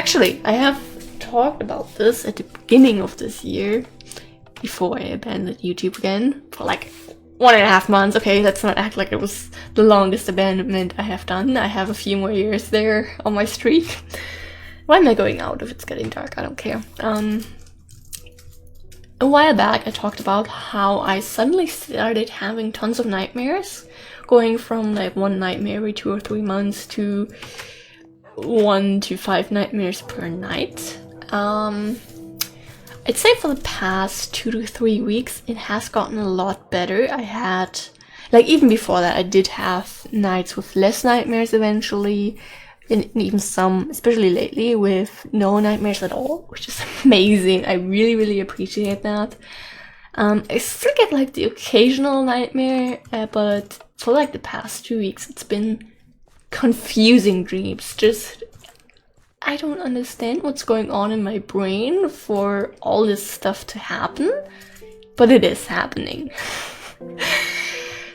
Actually, I have talked about this at the beginning of this year, before I abandoned YouTube again, for like 1.5 months. Okay, let's not act like it was the longest abandonment I have done. I have a few more years there on my streak. Why am I going out if it's getting dark? I don't care. A while back I talked about how I suddenly started having tons of nightmares, going from like one nightmare every 2 or 3 months to 1 to 5 nightmares per night. I'd say for the past 2 to 3 weeks it has gotten a lot better. I had, like, even before that I did have nights with less nightmares eventually, and even some, especially lately, with no nightmares at all, which is amazing. I really, really appreciate that. I still get like the occasional nightmare, but for like the past 2 weeks it's been confusing dreams. Just, I don't understand what's going on in my brain for all this stuff to happen, but it is happening.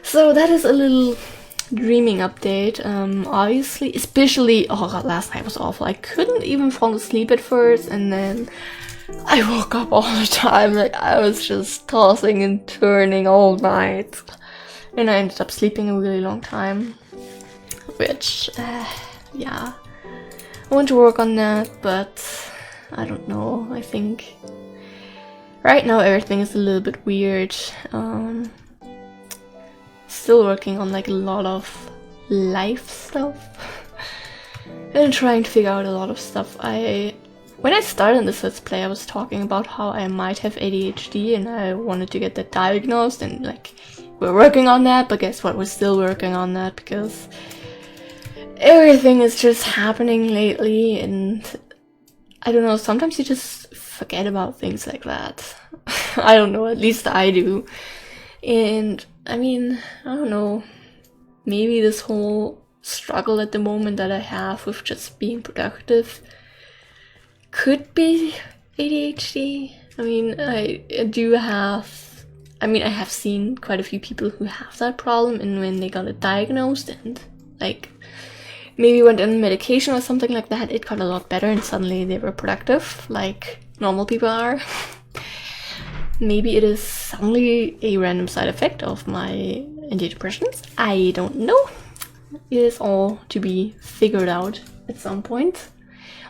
So that is a little dreaming update. Obviously, especially, oh god, last night was awful. I couldn't even fall asleep at first, and then I woke up all the time. Like, I was just tossing and turning all night, and I ended up sleeping a really long time, which yeah, I want to work on that, but I don't know. I think right now everything is a little bit weird. Still working on like a lot of life stuff and trying to figure out a lot of stuff. When I started this Let's Play, I was talking about how I might have ADHD and I wanted to get that diagnosed, and like, we're working on that, but guess what, we're still working on that because everything is just happening lately, and I don't know, sometimes you just forget about things like that. I don't know, at least I do. And I mean, I don't know, maybe this whole struggle at the moment that I have with just being productive could be ADHD. I mean, I have seen quite a few people who have that problem, and when they got it diagnosed and like maybe went on medication or something like that, it got a lot better and suddenly they were productive like normal people are. Maybe it is only a random side effect of my antidepressants. I don't know. It is all to be figured out at some point.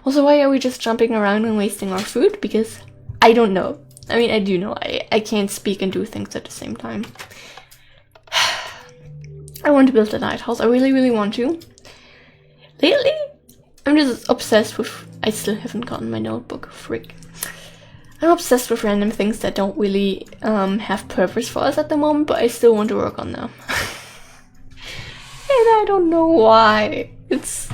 Also, why are we just jumping around and wasting our food? Because I don't know. I mean, I do know. I can't speak and do things at the same time. I want to build a lighthouse. I really, really want to. Lately, I'm just obsessed with... I still haven't gotten my notebook. Frick. I'm obsessed with random things that don't really have purpose for us at the moment, but I still want to work on them. And I don't know why. It's...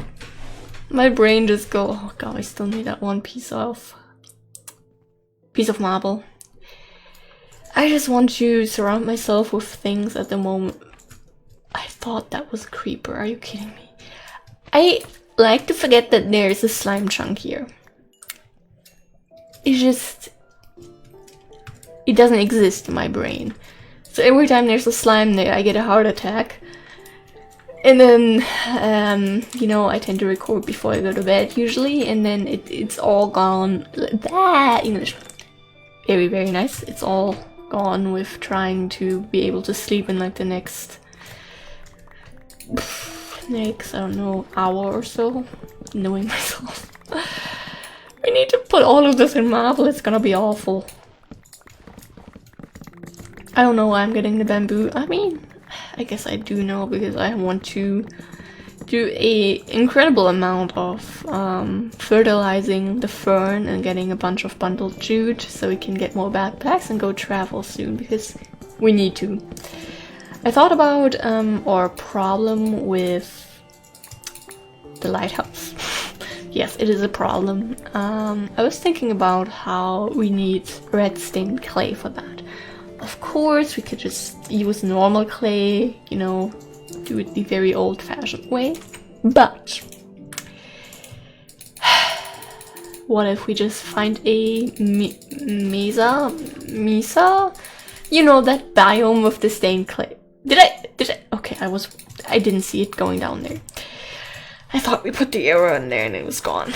my brain just go, oh god, I still need that one piece of marble. I just want to surround myself with things at the moment. I thought that was a creeper, are you kidding me? I like to forget that there is a slime chunk here. It doesn't exist in my brain. So every time there's a slime there, I get a heart attack. And then, you know, I tend to record before I go to bed usually, and then it's all gone. That English, very, very nice. It's all gone with trying to be able to sleep in like the next, I don't know, hour or so, knowing myself. I need to put all of this in marble, it's gonna be awful. I don't know why I'm getting the bamboo. I mean, I guess I do know, because I want to do a incredible amount of fertilizing the fern and getting a bunch of bundled jute so we can get more backpacks and go travel soon, because we need to. I thought about our problem with the lighthouse. Yes, it is a problem. I was thinking about how we need red stained clay for that. Of course, we could just use normal clay, you know, do it the very old-fashioned way. But what if we just find a mesa? You know, that biome of the stained clay. Did I? Okay, I didn't see it going down there. I thought we put the arrow in there and it was gone.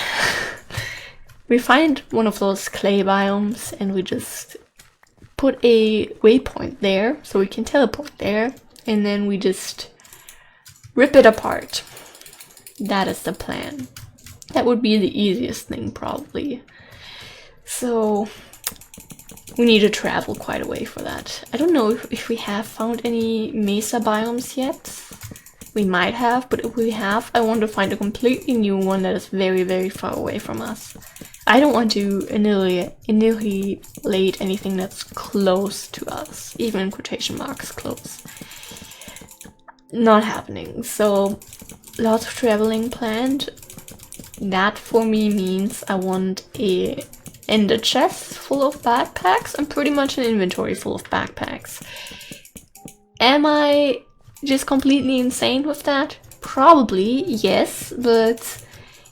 we find one of those clay biomes and we just put a waypoint there so we can teleport there, and then we just rip it apart. That is the plan. That would be the easiest thing probably. So we need to travel quite a way for that. I don't know if we have found any mesa biomes yet. We might have, but if we have, I want to find a completely new one that is very, very far away from us. I don't want to annihilate anything that's close to us, even in quotation marks close. Not happening. So lots of traveling planned. That for me means I want a ender chest full of backpacks and pretty much an inventory full of backpacks. Am I just completely insane with that? Probably, yes, but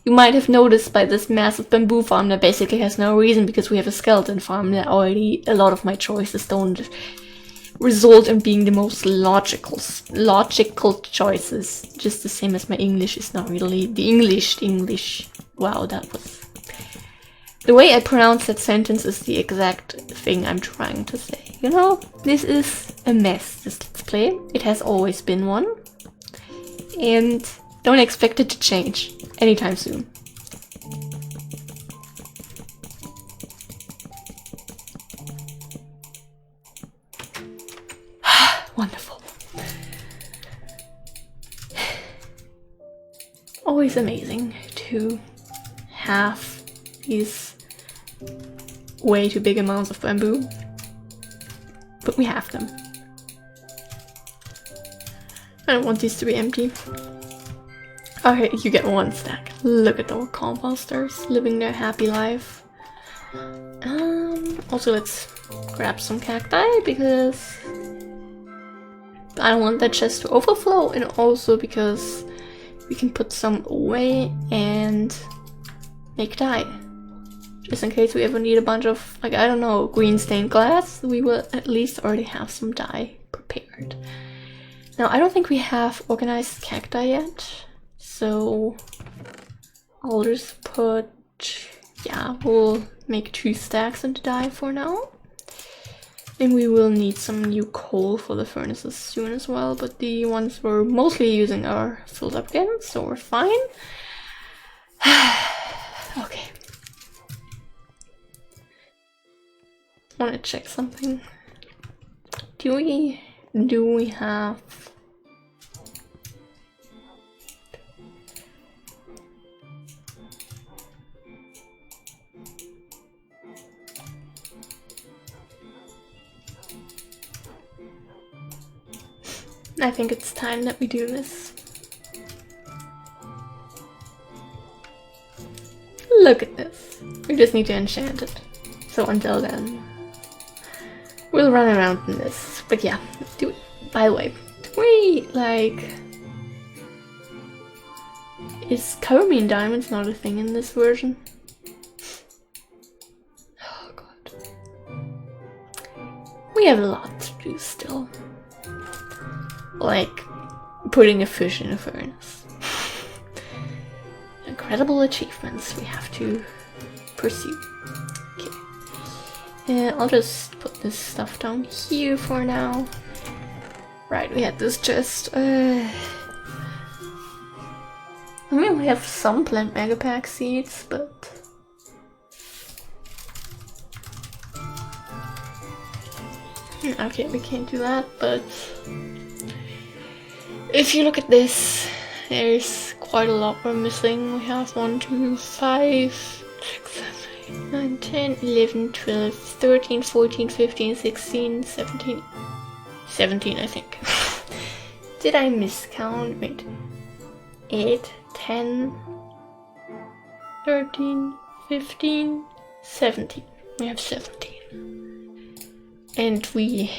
you might have noticed by this massive bamboo farm that basically has no reason, because we have a skeleton farm that already a lot of my choices don't result in being the most logical choices. Just the same as my English is not really the English. Wow, that was... The way I pronounce that sentence is the exact thing I'm trying to say. You know, this is a mess, this Let's Play. It has always been one. And don't expect it to change anytime soon. Wonderful. Always amazing to have these way too big amounts of bamboo, but we have them. I don't want these to be empty. Okay, you get one stack. Look at our composters living their happy life. Also, let's grab some cacti because I don't want that chest to overflow, and also because we can put some away and make dye. Just in case we ever need a bunch of, like, I don't know, green stained glass, we will at least already have some dye prepared. Now, I don't think we have organized cacti yet, so I'll just put, yeah, we'll make 2 stacks into dye for now. And we will need some new coal for the furnaces soon as well, but the ones we're mostly using are filled up again, so we're fine. Okay. I want to check something. Do we have... I think it's time that we do this. Look at this. We just need to enchant it. So until then, we'll run around in this. But yeah, do it. By the way, do we, like... Is Carmine diamonds not a thing in this version? Oh god. We have a lot to do still. Like putting a fish in a furnace. Incredible achievements we have to pursue. Okay. I'll just put this stuff down here for now. Right, we had this chest. I mean, we have some plant megapack seeds, but... Okay, we can't do that, but... If you look at this, there's quite a lot we're missing. We have 1, 2, 5, 6, 7, 8, 9, 10, 11, 12, 13, 14, 15, 16, 17. 17, I think. Did I miscount? Wait. 8, 10, 13, 15, 17. We have 17. And we...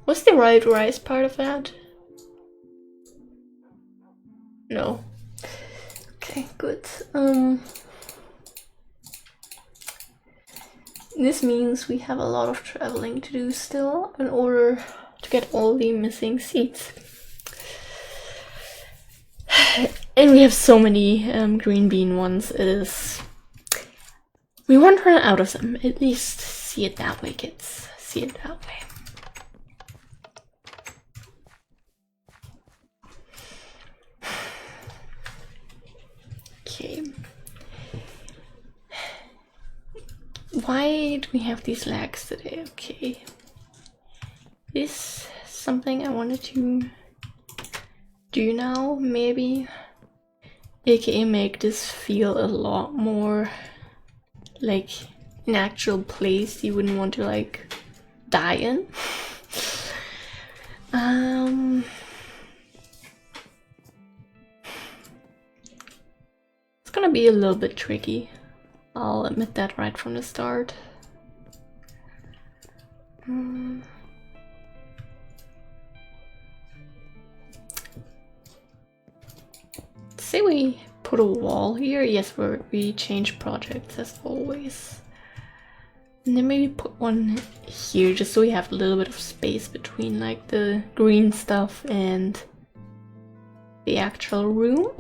Was the red rice part of that? No. Okay, good. This means we have a lot of traveling to do still in order to get all the missing seeds. And we have so many green bean ones, it is We won't run out of them. At least see it that way, kids. See it that way. Okay. Why do we have these lags today? Okay. This is something I wanted to do now, maybe. AKA make this feel a lot more like an actual place you wouldn't want to like die in. It's gonna be a little bit tricky. I'll admit that right from the start. Say we put a wall here. Yes, we change projects as always. And then maybe put one here just so we have a little bit of space between like the green stuff and the actual room.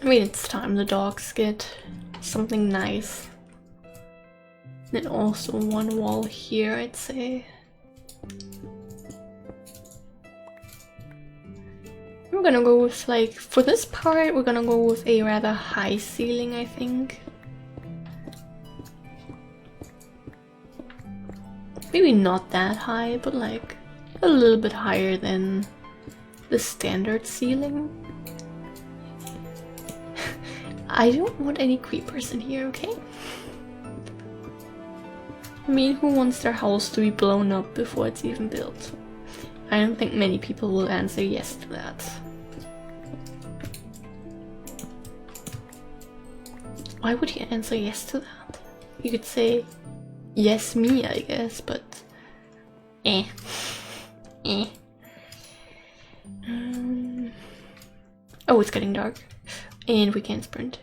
I mean, it's time the dogs get something nice. And also one wall here, I'd say. We're gonna go with, like, for this part, we're gonna go with a rather high ceiling, I think. Maybe not that high, but like a little bit higher than the standard ceiling. I don't want any creepers in here, okay? I mean, who wants their house to be blown up before it's even built? I don't think many people will answer yes to that. Why would you answer yes to that? You could say, yes me, I guess, but... Oh, it's getting dark. And we can't sprint.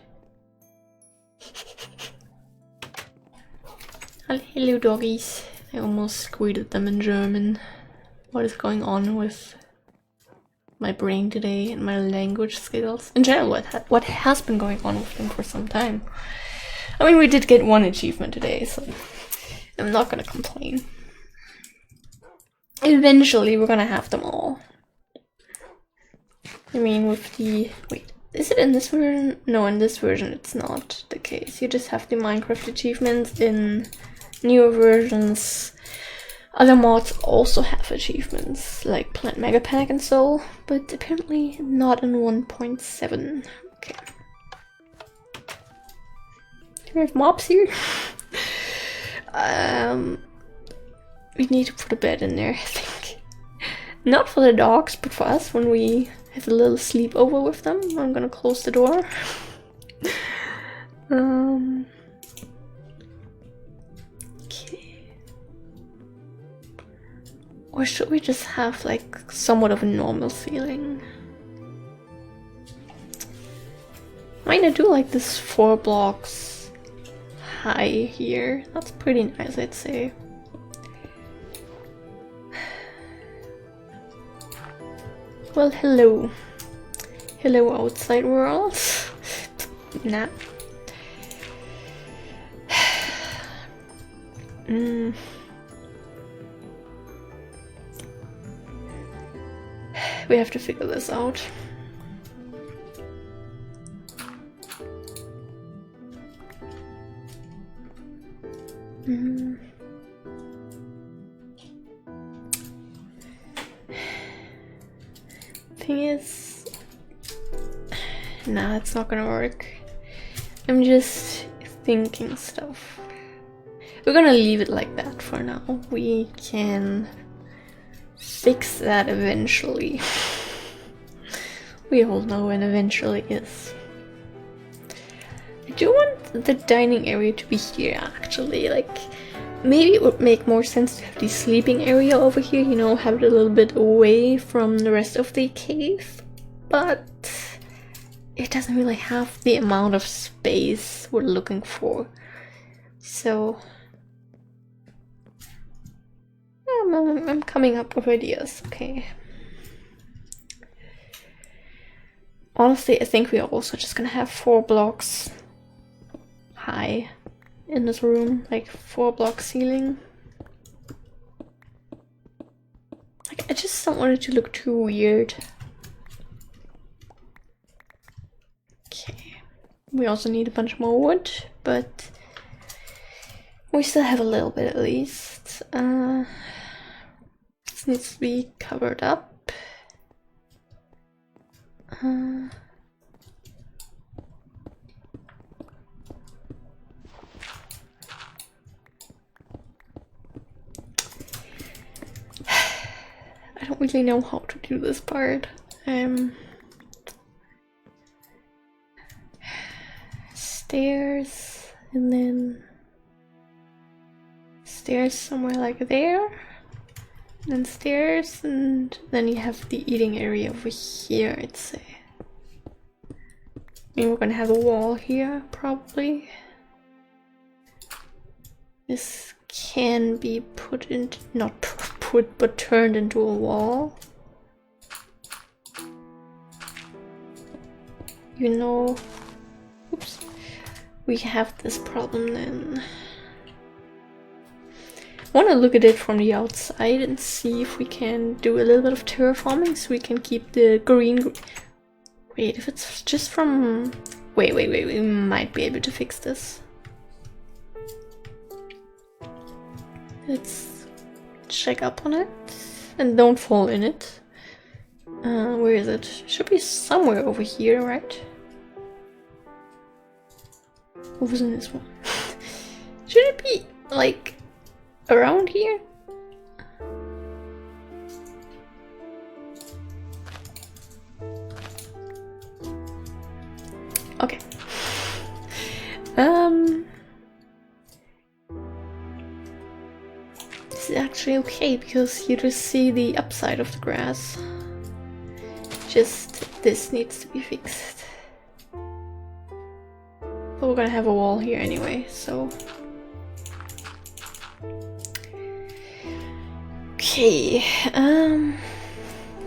Hello doggies. I almost greeted them in German. What is going on with my brain today and my language skills? In general, what has been going on with them for some time? I mean, we did get one achievement today, so I'm not gonna complain. Eventually, we're gonna have them all. I mean, with the... Wait, is it in this version? No, in this version it's not the case. You just have the Minecraft achievements. In newer versions, other mods also have achievements, like Plant Mega Panic and so, but apparently not in 1.7. Okay. Do we have mobs here? We need to put a bed in there, I think. Not for the dogs, but for us when we have a little sleepover with them. I'm gonna close the door. Okay. Or should we just have like somewhat of a normal ceiling? I mean, I do like this 4 blocks high here. That's pretty nice, I'd say. Well, hello. Hello, outside world. Nah. We have to figure this out. Thing is, nah, it's not gonna work. I'm just thinking stuff. We're gonna leave it like that for now. We can fix that eventually. We all know when eventually is. I do want the dining area to be here, actually. Like, maybe it would make more sense to have the sleeping area over here, you know, have it a little bit away from the rest of the cave. But it doesn't really have the amount of space we're looking for. So I'm coming up with ideas, okay. Honestly, I think we are also just gonna have 4 blocks high in this room, like 4 block ceiling. Like, I just don't want it to look too weird. Okay, we also need a bunch more wood, but we still have a little bit at least. This needs to be covered up. I don't really know how to do this part. Stairs, and then stairs somewhere like there, and then stairs, and then you have the eating area over here, I'd say. I mean, we're gonna have a wall here, probably. This can be put into, not put, but turned into a wall. You know, oops, we have this problem then. I want to look at it from the outside and see if we can do a little bit of terraforming so we can keep the green. Wait, if it's just from... Wait, we might be able to fix this. Let's check up on it and don't fall in it. Where is it? Should be somewhere over here, right? What was in this one? Should it be like around here? Okay. This is actually okay because you just see the upside of the grass. Just this needs to be fixed. But we're gonna have a wall here anyway, so. Okay,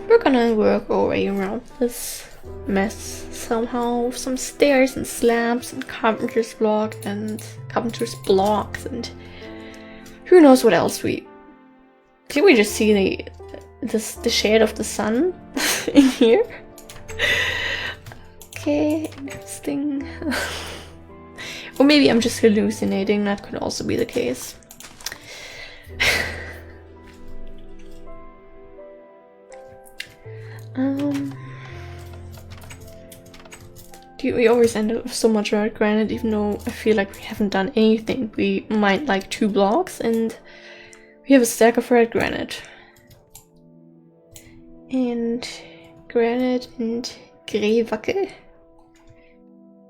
we're gonna work our way around this mess somehow with some stairs and slabs and carpenter's blocks and who knows what else we... Can we just see the shade of the sun in here? Okay, interesting. Or maybe I'm just hallucinating, that could also be the case. We always end up with so much red granite, even though I feel like we haven't done anything. We mined like 2 blocks and we have a stack of red granite. And granite and Greewacke.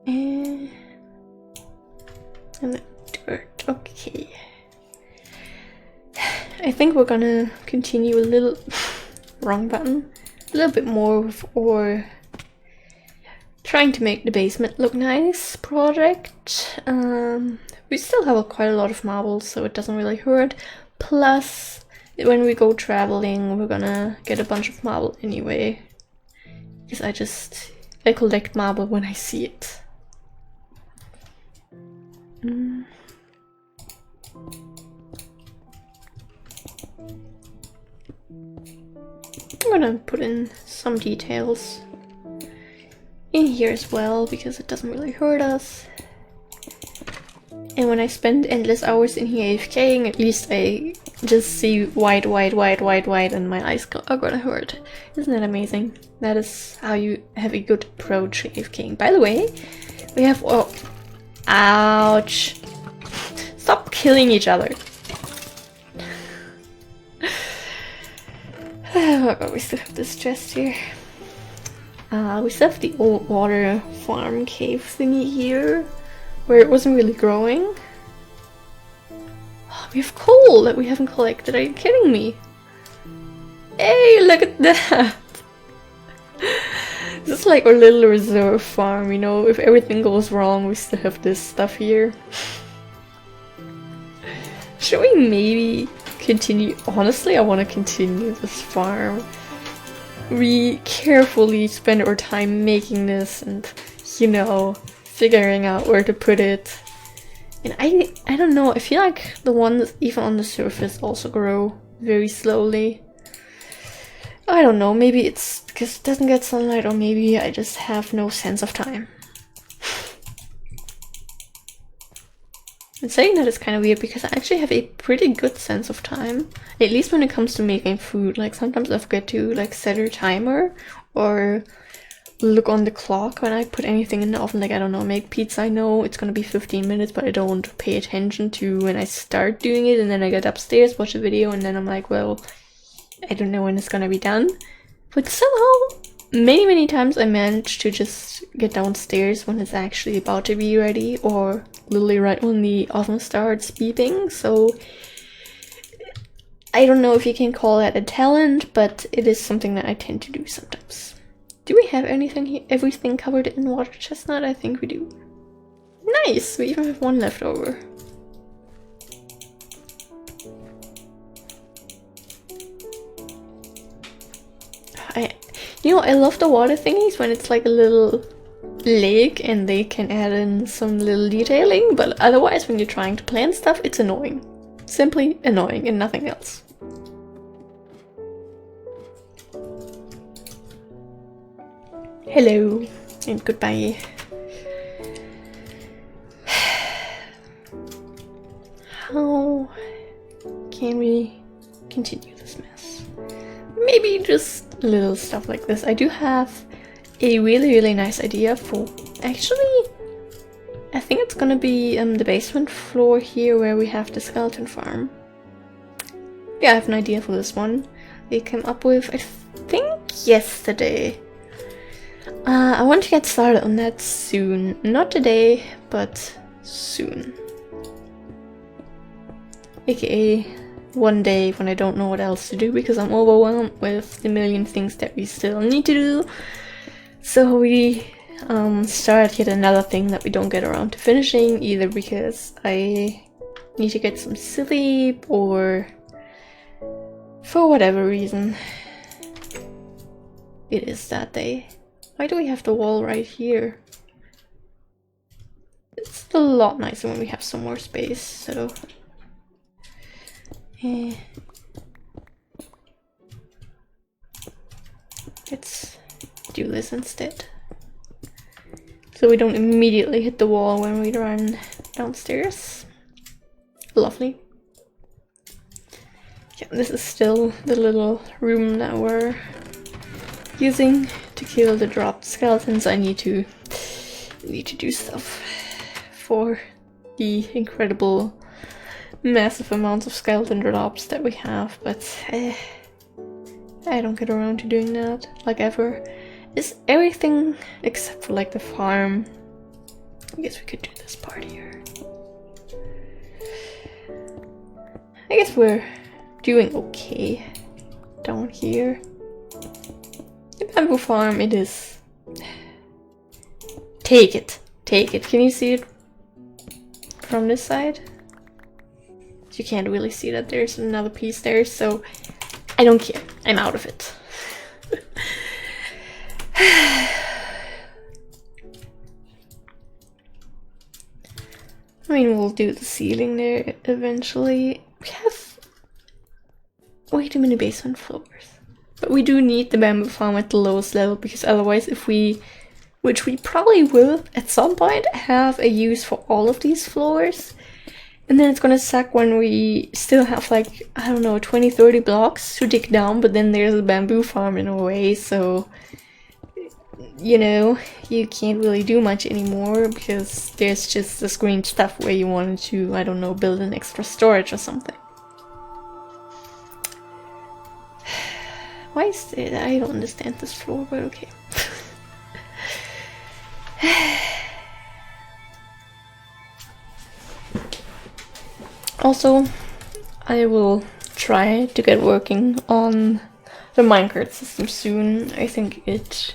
And the dirt. Okay. I think we're gonna continue a little wrong button. A little bit more with our trying to make the basement look nice project. We still have quite a lot of marbles, so it doesn't really hurt. Plus, when we go traveling, we're gonna get a bunch of marble anyway. Because I collect marble when I see it. I'm gonna put in some details in here as well, because it doesn't really hurt us. And when I spend endless hours in here AFKing, at least I just see white, and my eyes are gonna hurt. Isn't that amazing? That is how you have a good approach to AFKing. By the way, we have... Oh, ouch! Stop killing each other! We still have this chest here. We still have the old water farm cave thingy here, where it wasn't really growing. Oh, we have coal that we haven't collected, are you kidding me? Hey, look at that! This is like our little reserve farm, you know, if everything goes wrong we still have this stuff here. Should we maybe continue? Honestly, I want to continue this farm. we carefully spend our time making this and, you know, figuring out where to put it. And I don't know, I feel like the ones even on the surface also grow very slowly. I don't know, maybe it's because it doesn't get sunlight, or maybe I just have no sense of time. And saying that is kind of weird because I actually have a pretty good sense of time, at least when it comes to making food. Like sometimes I forget to like set a timer or look on the clock when I put anything in the oven. Like, I don't know, make pizza, I know it's gonna be 15 minutes, but I don't pay attention to when I start doing it, and then I get upstairs, watch a video, and then I'm like, well, I don't know when it's gonna be done. But somehow, many times I manage to just get downstairs when it's actually about to be ready, or literally right when the oven starts beeping. So I don't know if you can call that a talent, but it is something that I tend to do sometimes. Do we have anything here? Everything covered in water chestnut? I think we do. Nice! We even have one left over. You know, I love the water thingies when it's like a little lake and they can add in some little detailing, but otherwise when you're trying to plant stuff, it's annoying. Simply annoying and nothing else. Hello and goodbye. How can we continue this mess? Maybe just little stuff like this. I do have a really nice idea for, actually, I think it's gonna be the basement floor here where we have the skeleton farm. Yeah, I have an idea for this one. They came up with, I think, yesterday. I want to get started on that soon. Not today, but soon. AKA one day when I don't know what else to do because I'm overwhelmed with the million things that we still need to do. So we start yet another thing that we don't get around to finishing, either because I need to get some sleep or for whatever reason. It is that day. Why do we have the wall right here? It's a lot nicer when we have some more space, so... let's do this instead. So we don't immediately hit the wall when we run downstairs. Lovely. Yeah, this is still the little room that we're using to kill the dropped skeletons. I need to do stuff for the incredible massive amounts of skeleton drops that we have, but I don't get around to doing that, like ever. Is everything except for like the farm. I guess we could do this part here. I guess we're doing okay down here. The bamboo farm, it is... Take it! Take it! Can you see it from this side? You can't really see that there's another piece there, so I don't care. I'm out of it. I mean, we'll do the ceiling there eventually. We have way too many basement floors. But we do need the bamboo farm at the lowest level, because otherwise if we, which we probably will at some point, have a use for all of these floors, and then it's gonna suck when we still have like, I don't know, 20-30 blocks to dig down, but then there's a bamboo farm in a way, so, you know, you can't really do much anymore because there's just this green stuff where you wanted to, I don't know, build an extra storage or something. Why is it? I don't understand this floor, but okay. Also, I will try to get working on the minecart system soon. I think it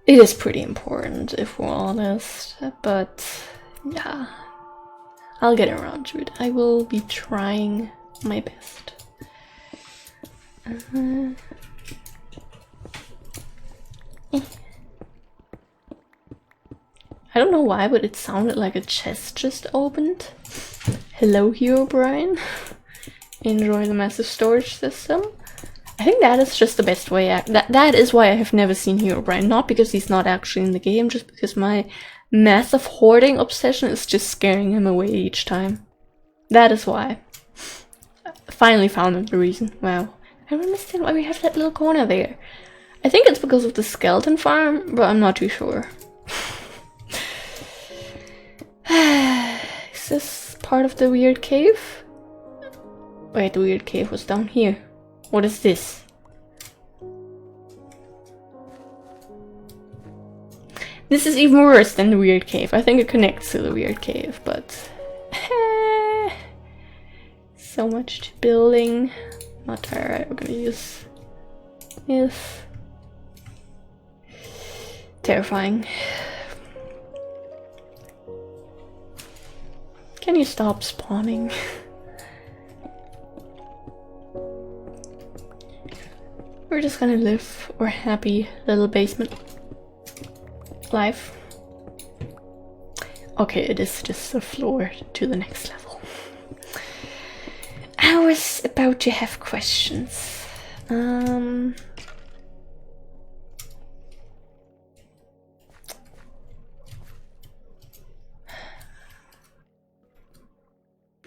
is pretty important, if we're honest, but yeah, I'll get around to it. I will be trying my best. don't know why, but it sounded like a chest just opened. Hello, Hero Brian. Enjoy the massive storage system. I think that is just the best way. That is why I have never seen Hero Brian. Not because he's not actually in the game, just because my massive hoarding obsession is just scaring him away each time. That is why. Finally found the reason. Wow. I don't understand why we have that little corner there. I think it's because of the skeleton farm, but I'm not too sure. Is this part of the weird cave? Wait, the weird cave was down here. What is this? This is even worse than the weird cave. I think it connects to the weird cave, but... so much to building. Not alright, we're gonna use this. Terrifying. Can you stop spawning? We're just gonna live our happy little basement life. Okay, it is just the floor to the next level. I was about to have questions.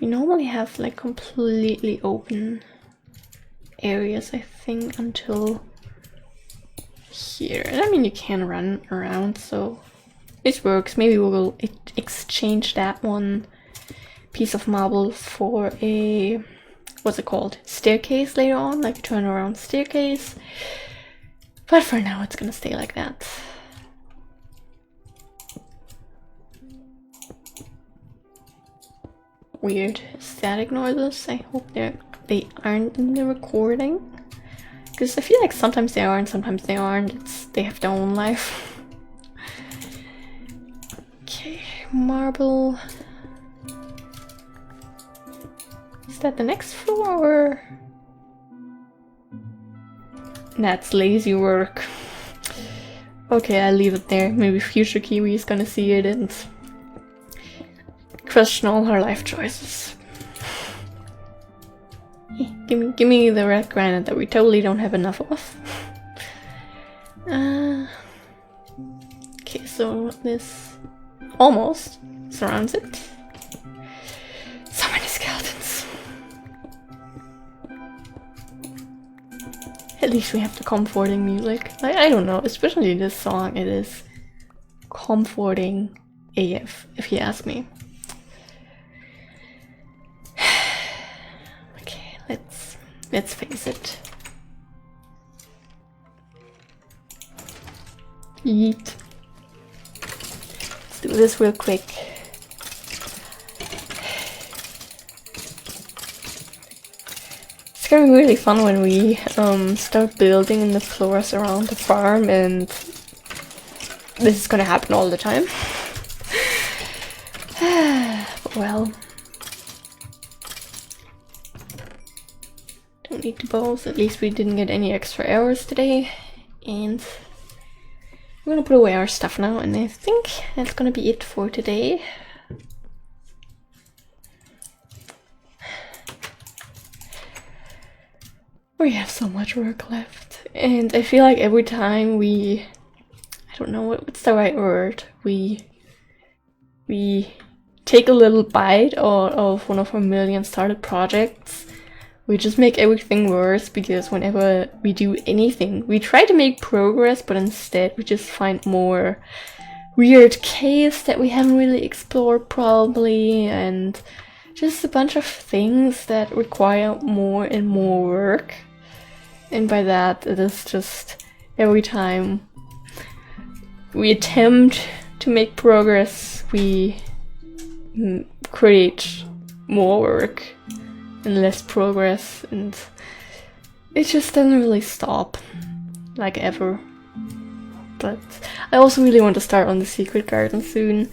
We normally have like completely open areas, I think, until here. And I mean, you can run around, so this works. Maybe we will exchange that one piece of marble for a, what's it called, staircase later on, like a turnaround staircase. But for now, it's gonna stay like that. Weird. Does that ignore this? I hope they aren't in the recording. Because I feel like sometimes they are and sometimes they aren't. They have their own life. Okay, marble. Is that the next floor? That's lazy work. Okay, I'll leave it there. Maybe future Kiwi is gonna see it and question all her life choices. Give me the red granite that we totally don't have enough of. Okay, so this almost surrounds it. So many skeletons. At least we have the comforting music. I don't know, especially this song, it is comforting AF, if you ask me. Let's face it. Yeet. Let's do this real quick. It's gonna be really fun when we start building in the floors around the farm, and this is gonna happen all the time. But well. Don't need the bows, at least we didn't get any extra arrows today. And we're gonna put away our stuff now, and I think that's gonna be it for today. We have so much work left, and I feel like every time I don't know what's the right word, we take a little bite of one of our million started projects, we just make everything worse, because whenever we do anything, we try to make progress, but instead we just find more weird caves that we haven't really explored probably, and just a bunch of things that require more and more work. And by that, it is just every time we attempt to make progress, we create more work and less progress, and it just doesn't really stop, like ever. But I also really want to start on the secret garden soon.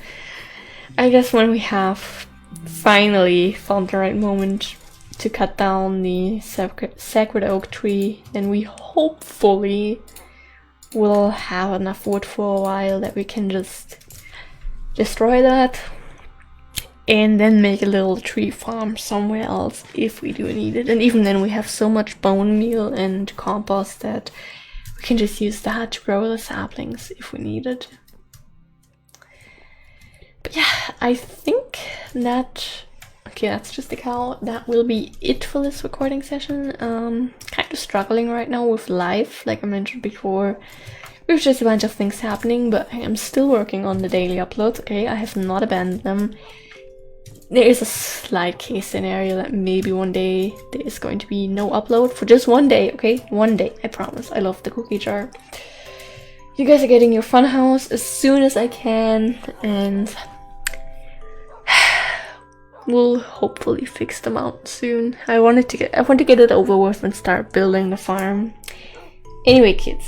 I guess when we have finally found the right moment to cut down the sacred oak tree, then we hopefully will have enough wood for a while that we can just destroy that, and then make a little tree farm somewhere else if we do need it. And even then we have so much bone meal and compost that we can just use that to grow the saplings if we need it. But yeah, I think that... Okay, that's just a cow. That will be it for this recording session. Kind of struggling right now with life, like I mentioned before. There's just a bunch of things happening, but I am still working on the daily uploads, okay? I have not abandoned them. There is a slight case scenario that maybe one day there is going to be no upload for just one day, okay? One day, I promise. I love the cookie jar. You guys are getting your fun house as soon as I can, and we'll hopefully fix them out soon. I want to get it over with and start building the farm. Anyway, kids,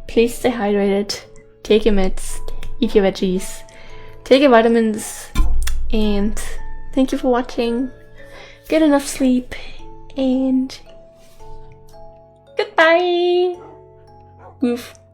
please stay hydrated, take your meds, eat your veggies, take your vitamins, and thank you for watching. Get enough sleep, and goodbye. Woof.